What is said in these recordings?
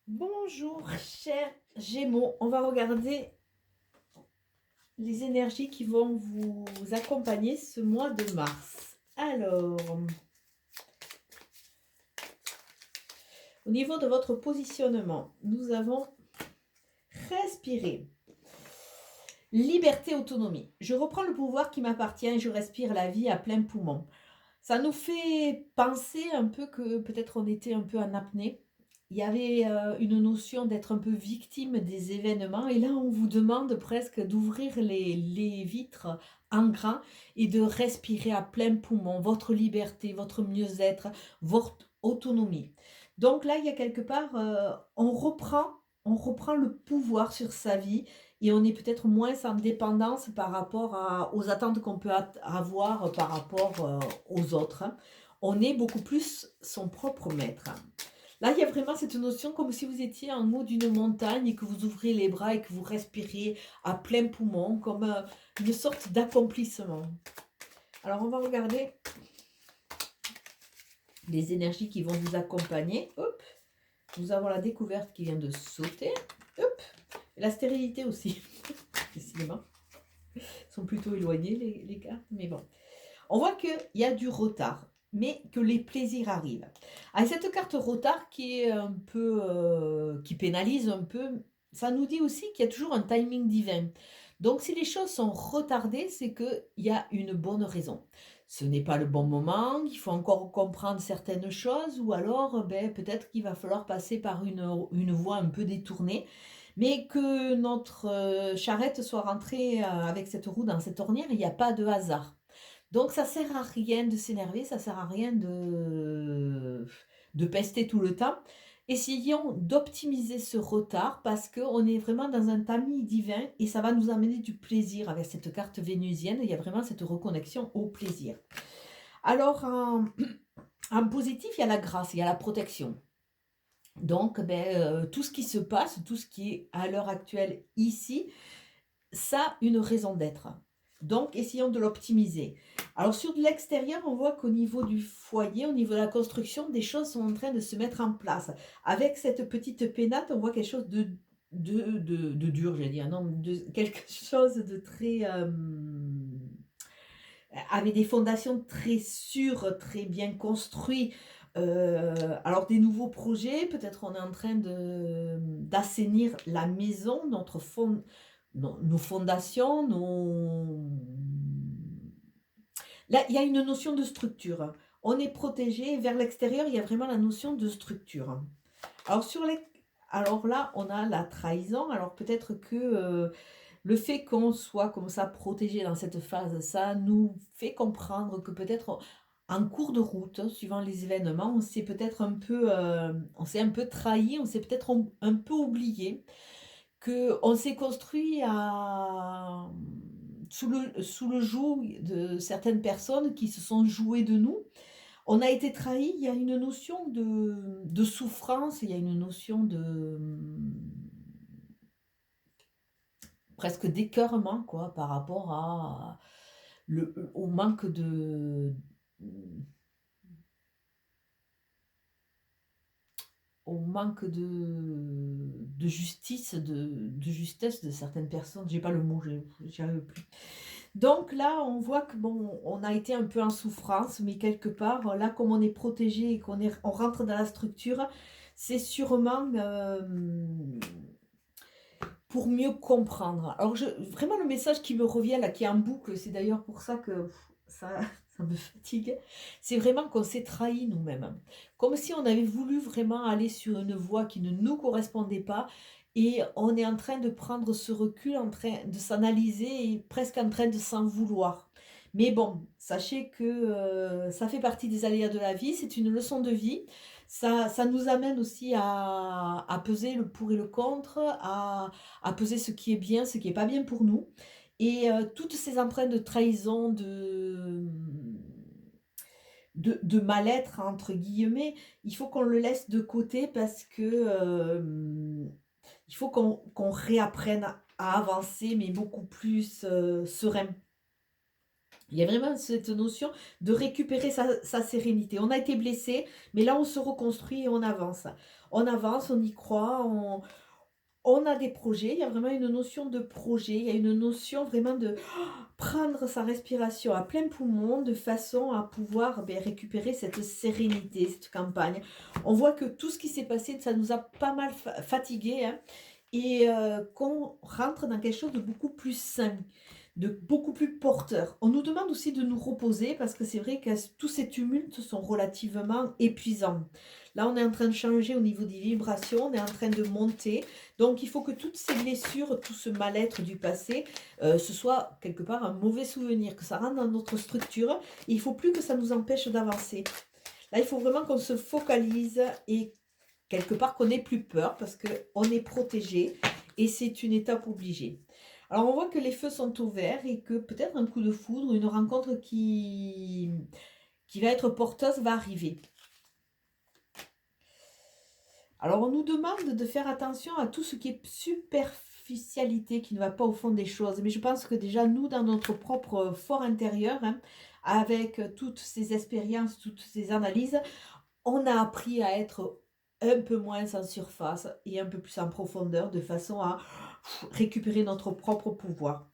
Bonjour, chers Gémeaux. On va regarder les énergies qui vont vous accompagner ce mois de mars. Alors, au niveau de votre positionnement, nous avons respiré. Liberté, autonomie. Je reprends le pouvoir qui m'appartient et je respire la vie à plein poumon. Ça nous fait penser un peu que peut-être on était un peu en apnée. Il y avait une notion d'être un peu victime des événements et là on vous demande presque d'ouvrir les vitres en grand et de respirer à plein poumon votre liberté, votre mieux-être, votre autonomie. Donc là il y a quelque part, on reprend le pouvoir sur sa vie et on est peut-être moins en dépendance par rapport aux attentes qu'on peut avoir par rapport aux autres. On est beaucoup plus son propre maître. Là, il y a vraiment cette notion comme si vous étiez en haut d'une montagne et que vous ouvrez les bras et que vous respiriez à plein poumon, comme une sorte d'accomplissement. Alors, on va regarder les énergies qui vont vous accompagner. Hop, nous avons la découverte qui vient de sauter. Hop, et la stérilité aussi, décidément. Sont plutôt éloignées les cartes, mais bon. On voit qu'il y a du retard, mais que les plaisirs arrivent. Avec cette carte retard qui est un peu, qui pénalise un peu, ça nous dit aussi qu'il y a toujours un timing divin. Donc si les choses sont retardées, c'est qu'il y a une bonne raison. Ce n'est pas le bon moment, il faut encore comprendre certaines choses, ou alors peut-être qu'il va falloir passer par une voie un peu détournée. Mais que notre charrette soit rentrée avec cette roue dans cette ornière, il n'y a pas de hasard. Donc ça sert à rien de s'énerver, ça sert à rien de pester tout le temps. Essayons d'optimiser ce retard parce qu'on est vraiment dans un tamis divin et ça va nous amener du plaisir avec cette carte vénusienne. Il y a vraiment cette reconnexion au plaisir. Alors en positif, il y a la grâce, il y a la protection. Donc tout ce qui se passe, tout ce qui est à l'heure actuelle ici, ça a une raison d'être. Donc, essayons de l'optimiser. Alors, sur de l'extérieur, on voit qu'au niveau du foyer, au niveau de la construction, des choses sont en train de se mettre en place. Avec cette petite pénate, on voit quelque chose de dur, j'allais dire, non, quelque chose de très... avec des fondations très sûres, très bien construites. Alors des nouveaux projets, peut-être on est en train d'assainir la maison, nos fondations, Là, il y a une notion de structure. On est protégé, vers l'extérieur, il y a vraiment la notion de structure. Alors, alors là, on a la trahison. Alors peut-être que le fait qu'on soit comme ça protégé dans cette phase, ça nous fait comprendre que peut-être en cours de route, suivant les événements, on s'est peut-être on s'est un peu trahi, on s'est peut-être un peu oublié, que on s'est construit sous le joug de certaines personnes qui se sont jouées de nous. On a été trahi, il y a une notion de souffrance, il y a une notion de presque d'écœurement quoi, par rapport au manque de justice, de justesse de certaines personnes. J'ai pas le mot, j'y arrive plus. Donc là, on voit que bon, on a été un peu en souffrance, mais quelque part, là, comme on est protégé et on rentre dans la structure, c'est sûrement pour mieux comprendre. Alors, vraiment, le message qui me revient, là, qui est en boucle, c'est d'ailleurs pour ça que ça, ça me fatigue, c'est vraiment qu'on s'est trahi nous-mêmes. Comme si on avait voulu vraiment aller sur une voie qui ne nous correspondait pas. Et on est en train de prendre ce recul, en train de s'analyser et presque en train de s'en vouloir. Mais bon, sachez que ça fait partie des aléas de la vie, c'est une leçon de vie. Ça nous amène aussi à peser le pour et le contre, à peser ce qui est bien, ce qui est pas bien pour nous. Et toutes ces empreintes de trahison, de mal-être, entre guillemets, il faut qu'on le laisse de côté parce que il faut qu'on réapprenne à avancer, mais beaucoup plus serein. Il y a vraiment cette notion de récupérer sa sérénité. On a été blessé, mais là, on se reconstruit et on avance. On avance, on y croit, on a des projets. Il y a vraiment une notion de projet. Il y a une notion vraiment de prendre sa respiration à plein poumon de façon à pouvoir récupérer cette sérénité, cette campagne. On voit que tout ce qui s'est passé, ça nous a pas mal fatigués, hein, et qu'on rentre dans quelque chose de beaucoup plus sain, de beaucoup plus porteur. On nous demande aussi de nous reposer parce que c'est vrai que tous ces tumultes sont relativement épuisants. Là, on est en train de changer au niveau des vibrations, on est en train de monter. Donc, il faut que toutes ces blessures, tout ce mal-être du passé, ce soit quelque part un mauvais souvenir, que ça rentre dans notre structure. Il ne faut plus que ça nous empêche d'avancer. Là, il faut vraiment qu'on se focalise et quelque part qu'on n'ait plus peur parce qu'on est protégé et c'est une étape obligée. Alors, on voit que les feux sont ouverts et que peut-être un coup de foudre, une rencontre qui va être porteuse va arriver. Alors, on nous demande de faire attention à tout ce qui est superficialité, qui ne va pas au fond des choses. Mais je pense que déjà, nous, dans notre propre fort intérieur, hein, avec toutes ces expériences, toutes ces analyses, on a appris à être un peu moins en surface et un peu plus en profondeur, de façon à récupérer notre propre pouvoir.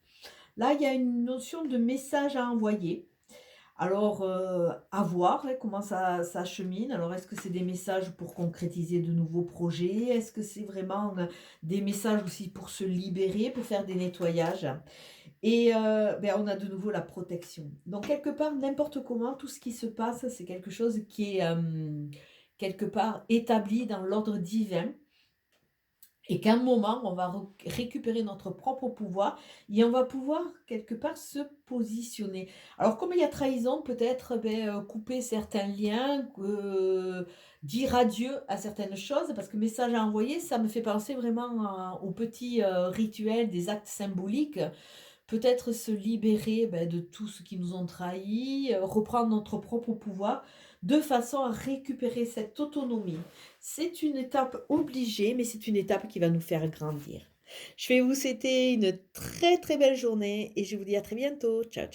Là, il y a une notion de message à envoyer. Alors, à voir, hein, comment ça chemine. Alors, est-ce que c'est des messages pour concrétiser de nouveaux projets? Est-ce que c'est vraiment des messages aussi pour se libérer, pour faire des nettoyages? Et on a de nouveau la protection. Donc, quelque part, n'importe comment, tout ce qui se passe, c'est quelque chose qui est quelque part établi dans l'ordre divin. Et qu'à un moment, on va récupérer notre propre pouvoir et on va pouvoir quelque part se positionner. Alors, comme il y a trahison, peut-être couper certains liens, dire adieu à certaines choses, parce que message à envoyer, ça me fait penser vraiment aux petits rituels, des actes symboliques. Peut-être se libérer de tout ce qui nous ont trahis, reprendre notre propre pouvoir, de façon à récupérer cette autonomie. C'est une étape obligée, mais c'est une étape qui va nous faire grandir. Je vais vous souhaiter une très très belle journée et je vous dis à très bientôt. Ciao, ciao.